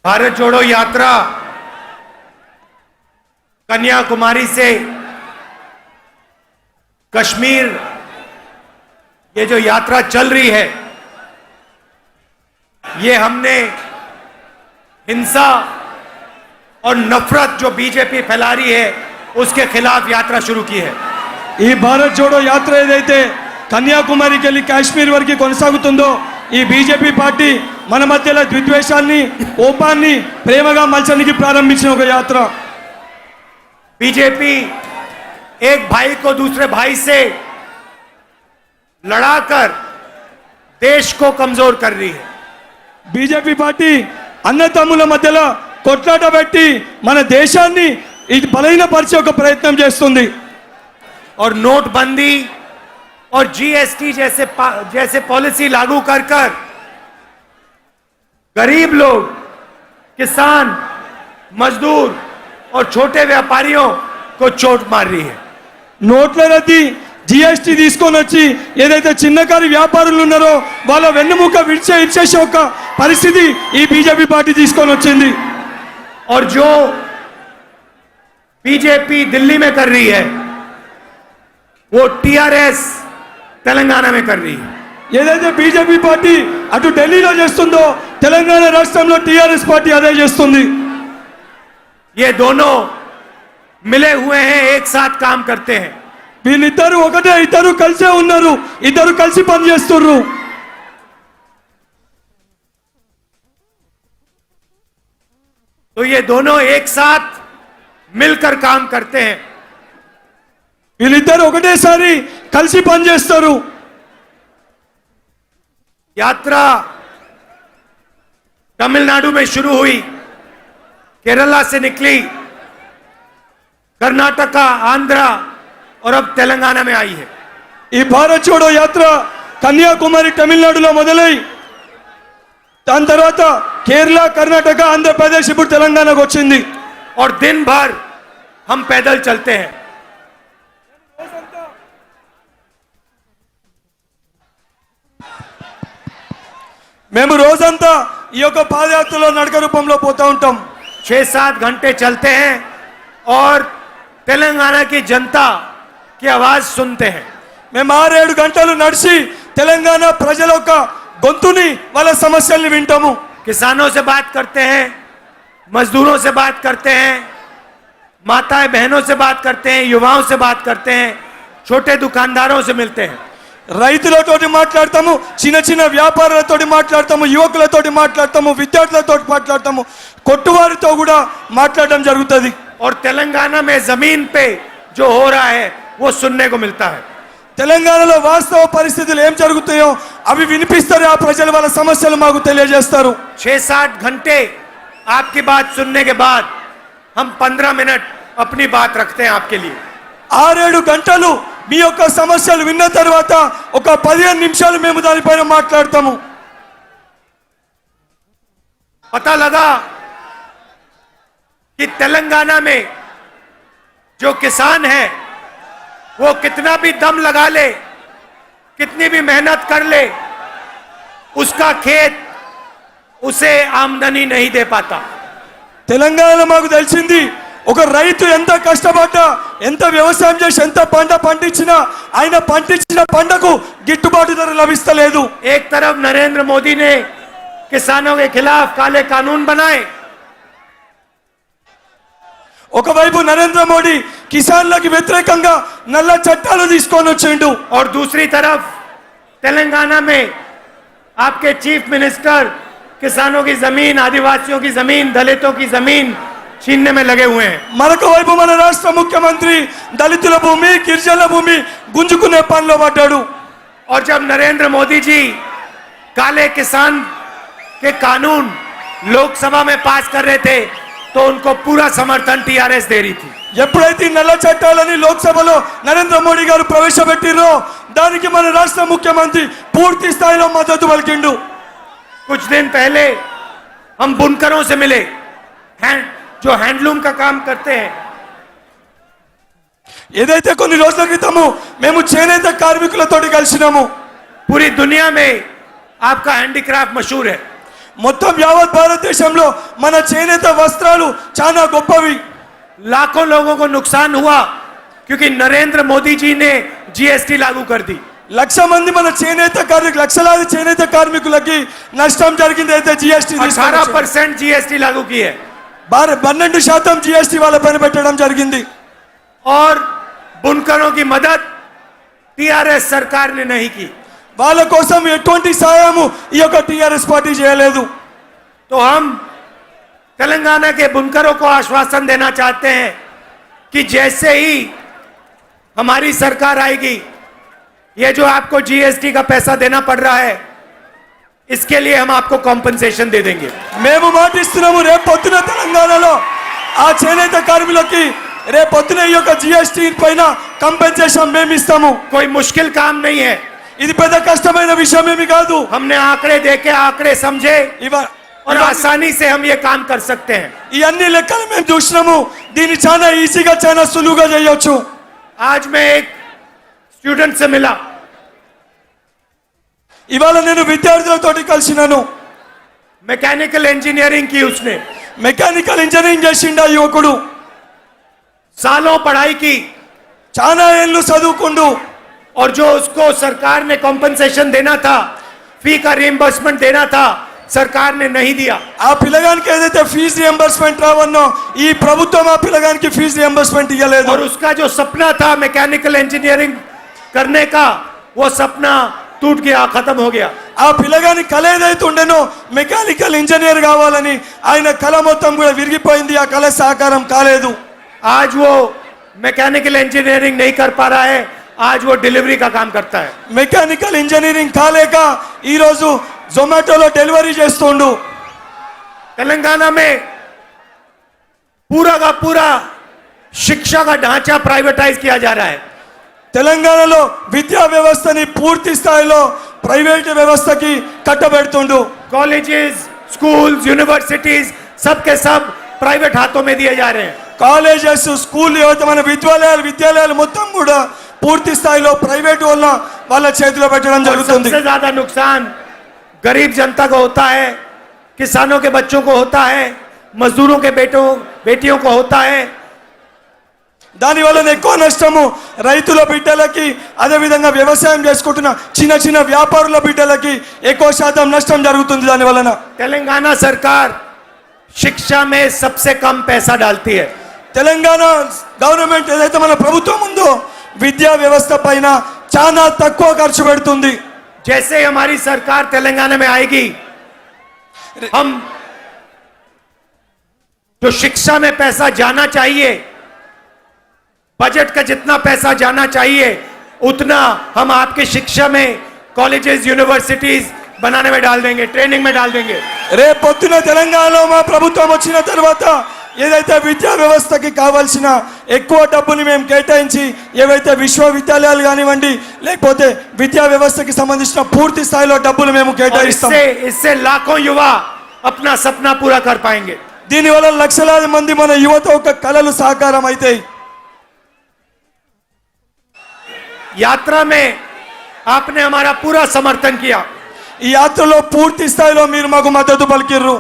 भारत जोड़ो यात्रा कन्याकुमारी से कश्मीर, ये जो यात्रा चल रही है, ये हमने हिंसा और नफरत जो बीजेपी फैला रही है उसके खिलाफ यात्रा शुरू की है। ఈ భారత్ జోడో యాత్ర ఏదైతే కన్యాకుమారికి వెళ్ళి కాశ్మీర్ వరకు కొనసాగుతుందో ఈ బీజేపీ పార్టీ మన మధ్యలో ద్విద్వేషాన్ని, కోపాన్ని ప్రేమగా మలచడానికి ప్రారంభించిన ఒక యాత్ర। बीजेपी एक भाई को दूसरे भाई से लड़ाकर देश को कमजोर कर रही है। బీజేపీ పార్టీ అన్నదమ్ముల మధ్యలో కొట్లాట పెట్టి మన దేశాన్ని ఇది బలహీనపరిచే ఒక ప్రయత్నం చేస్తుంది। और नोटबंदी और जीएसटी जैसे पॉलिसी लागू कर कर गरीब लोग, किसान, मजदूर और छोटे व्यापारियों को चोट मार रही है। నోట్ల రద్దు, జీఎస్టీ తీసుకొని వచ్చి ఏదైతే చిన్నకారు వ్యాపారులు ఉన్నారో వాళ్ళ వెన్నుముక ఇచ్చేసే ఒక పరిస్థితి ఈ బీజేపీ పార్టీ తీసుకొని వచ్చింది। और जो बीजेपी दिल्ली में कर रही है वो टीआरएस तेलंगाना में कर रही है। ఏదైతే బీజేపీ పార్టీ అటు ఢిల్లీలో చేస్తుందో తెలంగాణ రాష్ట్రంలో టీఆర్ఎస్ పార్టీ అదే చేస్తుంది। ये दोनों मिले हुए हैं, एक साथ काम करते हैं। వీళ్ళిద్దరు ఒకటే, ఇద్దరు కలిసే ఉన్నారు, ఇద్దరు కలిసి పనిచేస్తున్నారు। तो ये दोनों एक साथ मिलकर काम करते हैं। వీళ్ళిద్దరు ఒకటేసారి కలిసి పనిచేస్తారు। यात्रा तमिलनाडु में शुरू हुई, केरला से निकली, कर्नाटका, आंध्रा और अब तेलंगाना में आई है। ఈ భారత్ జోడో యాత్ర కన్యాకుమారి తమిళనాడులో మొదలై దాని తర్వాత కేరళ, కర్ణాటక, ఆంధ్రప్రదేశ్, ఇప్పుడు తెలంగాణకు వచ్చింది। और दिन भर हम पैदल चलते हैं। మేము రోజంతా ఈ యొక్క పాదయాత్రలో నడక రూపంలో పోతా ఉంటాం। 6-7 घंटे चलते हैं और तेलंगाना की जनता की आवाज सुनते हैं। మేము 6-7 గంటలు నడిచి తెలంగాణ ప్రజల యొక్క గొంతుని, వాళ్ళ సమస్యల్ని వింటాము। किसानों से बात करते हैं, मजदूरों से बात करते हैं, माताएं बहनों से बात करते हैं, युवाओं से बात करते हैं, छोटे दुकानदारों से मिलते हैं। రైతులతోటి మాట్లాడతాము, చిన్న చిన్న వ్యాపారులతోటి మాట్లాడతాము, యువకులతోటి మాట్లాడతాము, విద్యార్థులతోటి మాట్లాడతాము, కొట్టువారితో కూడా మాట్లాడడం జరుగుతుంది। और तेलंगाना में जमीन पे जो हो रहा है वो सुनने को मिलता है। తెలంగాణలో వాస్తవ పరిస్థితులు ఏం జరుగుతాయో అవి వినిపిస్తారు, ఆ ప్రజల వాళ్ళ సమస్యలు మాకు తెలియజేస్తారు। 6-7 घंटे आपकी बात सुनने के बाद हम 15 मिनट अपनी बात रखते हैं आपके लिए। 6-7 గంటలు మీ యొక్క సమస్యలు విన్న తర్వాత ఒక 15 నిమిషాలు మేము దానిపైన మాట్లాడతాము। पता लगा कि तेलंगाना में जो किसान है वो कितना भी दम लगा ले, कितनी भी मेहनत कर ले, उसका खेत उसे आमदनी नहीं दे पाता। తెలంగాణలో మాకు తెలిసింది, ఒక రైతు ఎంత కష్టపడ్డా, ఎంత వ్యవసాయం చేసి ఎంత పంట పండించినా ఆయన పండించిన పంటకు గిట్టుబాటు ధర లభిస్తలేదు। एक तरफ नरेंद्र मोदी ने किसानों के खिलाफ काले कानून बनाए, ఒకవైపు నరేంద్ర మోడీ కిసాన్లకు వ్యతిరేకంగా నల్ల చట్టాలు తీసుకొని వచ్చిండు। और दूसरी तरफ तेलंगाना में आपके चीफ मिनिस्टर किसानों की जमीन, आदिवासियों की जमीन, दलितों की जमीन छीनने में लगे हुए हैं। మరొక వైపు మన రాష్ట్ర ముఖ్యమంత్రి దళితుల భూమి, గిరిజనుల భూమి గుంజుకునే పనిలో పడ్డాడు। और जब नरेंद्र मोदी जी काले किसान के कानून लोकसभा में पास कर रहे थे तो उनको पूरा समर्थन टीआरएस दे रही थी। ఎప్పుడైతే నల్ల చట్టాలని లోక్సభలో నరేంద్ర మోడీ గారు ప్రవేశపెట్టిరో దానికి మన రాష్ట్ర ముఖ్యమంత్రి పూర్తి స్థాయిలో మద్దతు పలికిండు। कुछ दिन पहले हम बुनकरों से मिले, जो हैंडलूम का काम करते हैं। ఏదైతే కొన్ని రోజుల క్రితము మేము చేనేత కార్మికులతోటి కలిసినాము। पूरी दुनिया में आपका हैंडीक्राफ्ट मशहूर है। మొత్తం యావత్ భారతదేశంలో మన చేనేత వస్త్రాలు చాలా గొప్పవి. लाखों लोगों को नुकसान हुआ क्योंकि नरेंद्र मोदी जी ने जीएसटी लागू कर दी. లక్ష మంది మన చేనేత కార్మికులు, లక్షలాది చేనేత కార్మికులకి నష్టం జరిగింది. అయితే జిఎస్టీ 18% जीएसटी लागू की है 12% జిఎస్టీ వాళ్ళ పైన పెట్టడం జరిగింది. और बुनकरों की मदद टीआरएस सरकार ने नहीं की. వాళ్ళ కోసం ఎటువంటి సహాయము ఈ యొక్క టిఆర్ఎస్ పార్టీ చేయలేదు. तो हम तेलंगाना के बुनकरों को आश्वासन देना चाहते हैं कि जैसे ही हमारी सरकार आएगी, ये जो आपको जीएसटी का पैसा देना पड़ रहा है, इसके लिए हम आपको कॉम्पनसेशन दे देंगे. మేము మాటిస్తున్నాము, రేపు పొద్దున తెలంగాణలో ఆ చేనేత కార్మికులకి రేపు పొద్దున ఈ యొక్క జిఎస్టీ పైన కంపెన్సేషన్ మేము ఇస్తాము. कोई मुश्किल काम नहीं है. ఇది పెద్ద కష్టమైన విషయం ఏమి కాదు. हमने आंकड़े देखे, आंकड़े समझे और आसानी से हम ये काम कर सकते हैं. ఈ అన్ని లెక్కలు మేము చూసినాము. దీన్ని చాలా ఈజీగా చాలా సులువుగా చేయొచ్చు. आज मैं एक स्टूडेंट से मिला. ఇవాళ నేను విద్యార్థులతోటి కలిసినాను. मैकेनिकल इंजीनियरिंग की उसने, మెకానికల్ ఇంజనీరింగ్ చేసిండు ఆ యువకుడు. सालों पढ़ाई की చాలా ఏళ్ళు చదువుకుండు. और जो उसको सरकार ने कॉम्पनसेशन देना था, फी का रिइंबर्समेंट देना था, सरकार ने नहीं दिया. ఆ పిల్లగానికి ఏదైతే ఫీజు రియంబర్స్మెంట్ రావన్నో ఈ ప్రభుత్వం ఆ పిల్లగానికి ఫీజు రియంబర్స్మెంట్ ఇవ్వలేదు. और उसका जो सपना था मैकेनिकल इंजीनियरिंग करने का, वो सपना टूट गया, खत्म हो गया. ఆ పిల్లగాని కళ ఏదైతే ఉండేనో మెకానికల్ ఇంజనీర్ కావాలని ఆయన కళ మొత్తం కూడా విరిగిపోయింది. ఆ కళ సాకారం కాలేదు. आज वो मैकेनिकल इंजीनियरिंग नहीं कर पा रहा है, आज वो डिलीवरी का काम करता है. మెకానికల్ ఇంజనీరింగ్ కాలేక ఈ రోజు జొమాటోలో డెలివరీ చేస్తుండు. तेलंगाना में पूरा का पूरा शिक्षा का ढांचा प्राइवेटाइज किया जा रहा है. తెలంగాణలో విద్యా వ్యవస్థని పూర్తి స్థాయిలో ప్రైవేట్ వ్యవస్థకి కట్టబెడుతుండు. कॉलेजेस, स्कूल्स, यूनिवर्सिटीज सब के सब प्राइवेट हाथों में दिए जा रहे हैं. కాలేజెస్, స్కూల్, మన విద్యాలయాలు మొత్తం కూడా పూర్తి స్థాయిలో ప్రైవేట్ వాళ్ళ చేతిలో పెట్టడం और జరుగుతుంది. सबसे ज्यादा नुकसान गरीब जनता को होता है, किसानों के बच्चों को होता है, मजदूरों के बेटियों को होता है. దాని వలన ఎక్కువ నష్టము రైతుల బిడ్డలకి, అదే విధంగా వ్యవసాయం చేసుకుంటున్న చిన్న చిన్న వ్యాపారుల బిడ్డలకి ఎక్కువ శాతం నష్టం జరుగుతుంది. దాని వలన तेलंगाना सरकार शिक्षा में सबसे कम पैसा डालती है. తెలంగాణ గవర్నమెంట్ ఏదైతే మన ప్రభుత్వం ఉందో విద్యా వ్యవస్థ పైన చాలా తక్కువ ఖర్చు పెడుతుంది. जैसे ही हमारी सरकार तेलंगाना में आएगी, हम जो शिक्षा में पैसा जाना चाहिए, बजट का जितना पैसा जाना चाहिए, उतना हम आपकी शिक्षा में कॉलेजेस, यूनिवर्सिटीज बनाने में डाल देंगे, ट्रेनिंग में डाल देंगे. రేపు పొద్దున తెలంగాణలో మా ప్రభుత్వం వచ్చిన తర్వాత ఏదైతే విద్యా వ్యవస్థకి కావాల్సిన ఎక్కువ డబ్బుని మేము కేటాయించి ఏవైతే విశ్వవిద్యాలయాలు కానివ్వండి లేకపోతే విద్యా వ్యవస్థకి సంబంధించిన పూర్తి స్థాయిలో డబ్బులు మేము और కేటాయిస్తాం. इससे लाखों युवा अपना सपना पूरा कर पाएंगे. దీనివల్ల లక్షలాది మంది మన యువత ఒక కళలు సాకారం అవుతాయి. यात्रा में आपने हमारा पूरा समर्थन किया. ఈ యాత్రలో పూర్తి స్థాయిలో మీరు మాకు మద్దతు పలికిర్రు.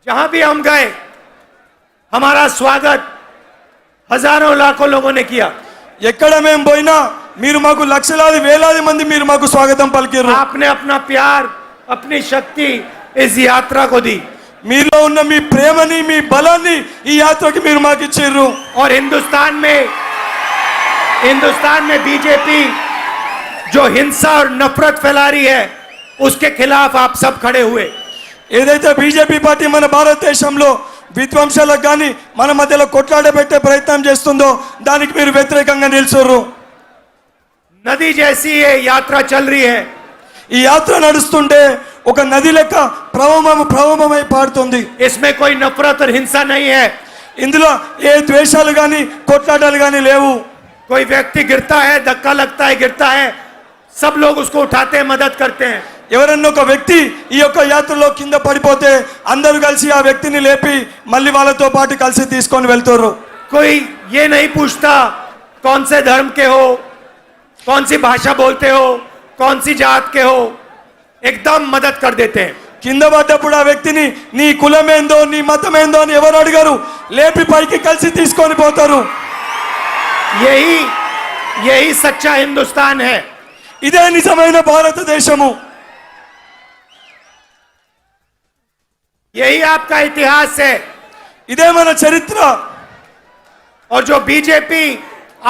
जहां भी हम गए, हमारा स्वागत हजारों लाखों लोगों ने किया. ఎక్కడ మేము పోయినా మీరు మాకు లక్షలాది వేలాది మంది మీరు మాకు స్వాగతం పలికిర్రు. आपने अपना प्यार, अपनी शक्ति इस यात्रा को दी. మీలో ఉన్న మీ ప్రేమని మీ బలాన్ని ఈ యాత్రకి మీరు మాకు ఇచ్చిర్రు. और हिंदुस्तान में बीजेपी जो हिंसा और नफरत फैला रही है, उसके खिलाफ आप सब खड़े हुए. ఏదైతే బీజేపీ పార్టీ మన భారతదేశంలో విధ్వంసాలకు కానీ మన మధ్యలో కొట్లాడబెట్టే ప్రయత్నం చేస్తుందో దానికి మీరు వ్యతిరేకంగా నిల్చుర్రు. नदी जैसी ये यात्रा चल रही है. ఈ యాత్ర నడుస్తుంటే ఒక నది లెక్క ప్రవహమై పారుతుంది. इसमें कोई नफरत और हिंसा नहीं है. ఇందులో ఏ ద్వేషాలు కానీ కొట్లాటాలు కానీ లేవు. कोई व्यक्ति गिरता है, धक्का लगता है, गिरता है, सब लोग उसको उठाते हैं, मदद करते हैं. ఎవరన్నా ఒక వ్యక్తి ఈ యొక్క యాత్రలో కింద పడిపోతే అందరూ కలిసి ఆ వ్యక్తిని లేపి మళ్ళీ వాళ్ళతో పాటు కలిసి తీసుకొని వెళ్తారు. कोई ये नहीं पूछता कौन से धर्म के हो, कौन सी भाषा बोलते हो, कौन सी जात के हो, एकदम मदद कर देते हैं. కింద పడ్డప్పుడు ఆ వ్యక్తిని నీ కులమేందో నీ మతమేందో అని ఎవరు అడిగారు, లేపి పైకి కలిసి తీసుకొని పోతారు. यही यही सच्चा हिंदुस्तान है. ఇదే నిజమైన భారతదేశము. यही आपका इतिहास है. ఇదే మన చరిత్ర. और जो बीजेपी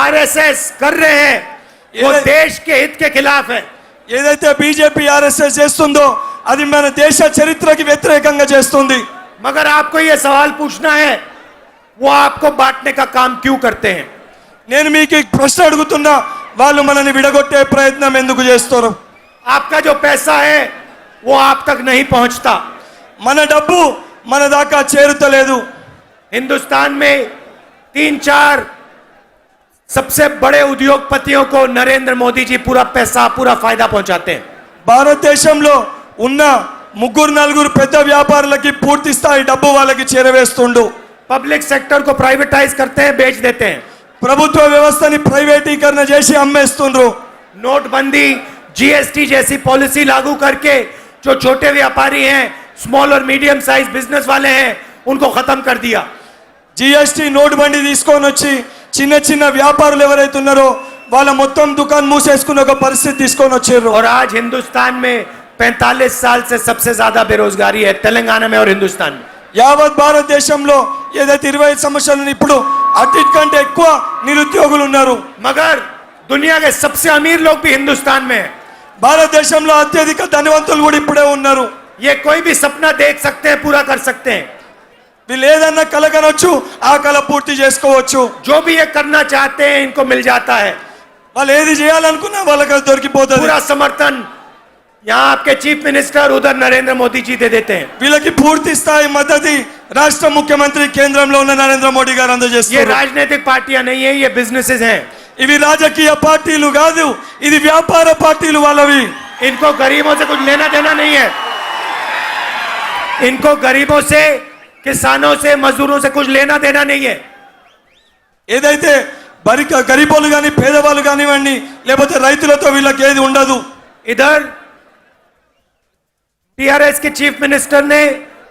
आरएसएस कर रहे हैं वो देश के हित के खिलाफ है. ఏదైతే బీజేపీ ఆర్ఎస్ఎస్ చేస్తుందో అది మన దేశ చరిత్రకి వ్యతిరేకంగా చేస్తుంది. मगर आपको ये सवाल पूछना है वो आपको बांटने का काम क्यों करते हैं. నేను మీకు ఈ ప్రశ్న అడుగుతున్నా, వాళ్ళు మనల్ని విడగొట్టే ప్రయత్నం ఎందుకు చేస్తారు? आपका जो पैसा है वो आप तक नहीं पहुंचता. మన డబ్బు మన దాకా చేరుతలేదు. हिंदुस्तान में 3-4 सबसे बड़े उद्योगपतियों को नरेंद्र मोदी जी पूरा पैसा पूरा फायदा पहुंचाते हैं. భారతదేశంలో ఉన్న ముగ్గురు నలుగురు పెద్ద వ్యాపారులకి పూర్తి స్థాయి డబ్బు వాళ్ళకి చేరవేస్తుండు. पब्लिक सेक्टर को प्राइवेटाइज करते हैं, बेच देते हैं. ప్రభుత్వ వ్యవస్థని ప్రైవేటీకరణ చేసి అమ్మేస్తుండ్రు. नोटबंदी, जीएसटी जैसी पॉलिसी लागू करके जो छोटे व्यापारी हैं, स्मॉल और मीडियम साइज बिजनेस वाले हैं, उनको खत्म कर दिया. జిఎస్టీ నోటు బండి తీసుకొని వచ్చి చిన్న చిన్న వ్యాపారులు ఎవరైతే ఉన్నారో వాళ్ళ మొత్తం దుకాణం మూసేసుకునే ఒక పరిస్థితి తీసుకొని వచ్చారు. और आज हिंदुस्तान में 45 साल से सबसे ज्यादा बेरोजगारी है, तेलंगाना में और हिंदुस्तान में. యావత్ భారతదేశంలో ఏదైతే 25 సంవత్సరాలు ఇప్పుడు అన్నిటికంటే ఎక్కువ నిరుద్యోగులు ఉన్నారు. मगर दुनिया के सबसे अमीर लोग भी हिंदुस्तान में हैं. భారతదేశంలో అత్యధిక ధనవంతులు కూడా ఇప్పుడే ఉన్నారు. ये कोई भी सपना देख सकते हैं, पूरा कर सकते हैं. వీళ్ళు ఏదన్నా కల కనొచ్చు, ఆ కల పూర్తి చేసుకోవచ్చు. जो भी ये करना चाहते हैं इनको मिल जाता है. వాళ్ళు ఏది చేయాలనుకున్నా వాళ్ళకి అది దొరికిపోతుంది. पूरा समर्थन यहाँ आपके चीफ मिनिस्टर, उधर नरेंद्र मोदी जी दे देते हैं. వీళ్ళకి పూర్తి స్థాయి మద్దతు రాష్ట్ర ముఖ్యమంత్రి కేంద్రంలో ఉన్న నరేంద్ర మోడీ గారు ये అందజేస్తారు. राजनीतिक पार्टियां नहीं है, ये बिजनेसेस हैं. ఇవి రాజకీయ పార్టీలు కాదు, ఇది వ్యాపార పార్టీలు వాళ్ళవి. इनको गरीबों से कुछ लेना देना नहीं है. इनको गरीबों से, किसानों से, मजदूरों से कुछ लेना देना नहीं है. ఏదైతే గరీబోలు కానీ పేదవాళ్ళు కానివ్వండి, లేకపోతే రైతులతో వీళ్ళకి ఏది ఉండదు. इधर टीआरएस के चीफ मिनिस्टर ने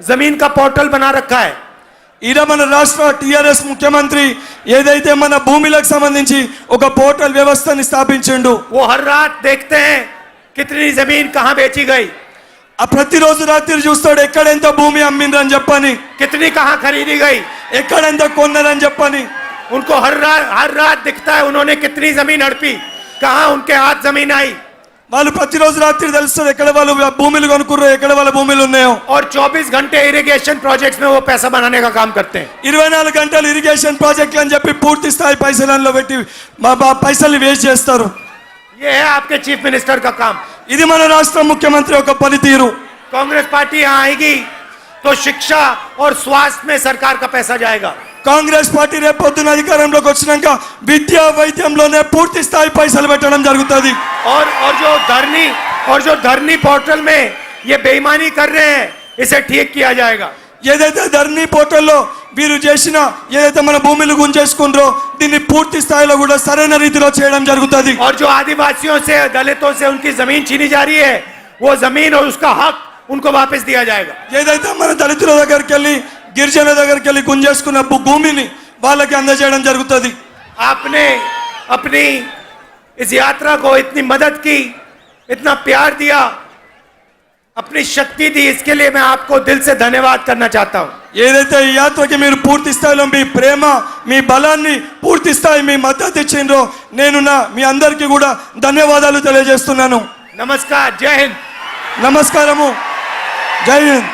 जमीन का पोर्टल बना रखा है. ఈడ మన రాష్ట్ర టిఆర్ఎస్ ముఖ్యమంత్రి ఏదైతే మన భూమిలకు సంబంధించి ఒక పోర్టల్ వ్యవస్థని స్థాపించిండు. वो हर रात देखते हैं कितनी जमीन कहां बेची गई, ఆ ప్రతిరోజు రాత్రి చూస్తాడు ఎక్కడెంత భూమి అమ్మిండ్రని చెప్పని, कितनी कहां खरीदी गई. ఎక్కడెంత కొన్నారని చెప్పని. उनको हर रात दिखता है उन्होंने कितनी जमीन हड़पी, कहां उनके हाथ जमीन आई. వాళ్ళు ప్రతిరోజు రాత్రి తెలుస్తుంది ఎక్కడ వాళ్ళు భూములు కొనుక్కుర్రో, ఎక్కడ వాళ్ళ భూములు ఉన్నాయో. और 24 घंटे इरिगेशन प्रोजेक्ट्स में वो पैसा बनाने का काम करते हैं. 24 గంటలు ఇరిగేషన్ ప్రాజెక్టులు అని చెప్పి పూర్తి స్థాయి పైసలలో పెట్టి పైసలు వేస్ట్ చేస్తారు. ये है आपके चीफ मिनिस्टर का काम. ఇది మన రాష్ట్ర ముఖ్యమంత్రి ఒక పనితీరు. कांग्रेस पार्टी यहाँ आएगी तो शिक्षा और स्वास्थ्य में सरकार का पैसा जाएगा. కాంగ్రెస్ పార్టీ రేపు పొద్దున అధికారంలోకి వచ్చినాక విద్యా వైద్యంలోనే పూర్తి స్థాయి పైసలు పెట్టడం జరుగుతుంది. और जो धरनी पोर्टल में ये बेईमानी कर रहे हैं इसे ठीक किया जाएगा. ఏదైతే ధర్నీ పోర్టల్లో వీరు చేసిన ఏదైతే మన భూములు గుంజేసుకుండ్రో దీన్ని పూర్తి స్థాయిలో కూడా సరైన రీతిలో చేయడం జరుగుతుంది. और जो आदिवासियों से, दलितों से उनकी जमीन छीनी जा रही है वो जमीन और उसका हक उनको वापस दिया जाएगा. ఏదైతే మన దళితుల దగ్గరికి వెళ్ళి గిరిజనుల దగ్గరికి వెళ్ళి గుంజేసుకున్న భూమిని వాళ్ళకి అందజేయడం జరుగుతుంది. आपने अपनी इस यात्रा को इतनी मदद की, इतना प्यार दिया, अपनी शक्ति दी, इसके लिए मैं आपको दिल से धन्यवाद करना चाहता हूं. ఏదైతే ఈ యాత్రకి మీరు పూర్తి స్థాయిలో మీ ప్రేమ, మీ బలాన్ని పూర్తి స్థాయి మీ మద్దతు ఇచ్చిండ్రో నేను మీ అందరికీ కూడా ధన్యవాదాలు తెలియజేస్తున్నాను. नमस्कार, जय हिंद. నమస్కారము, జై హింద్.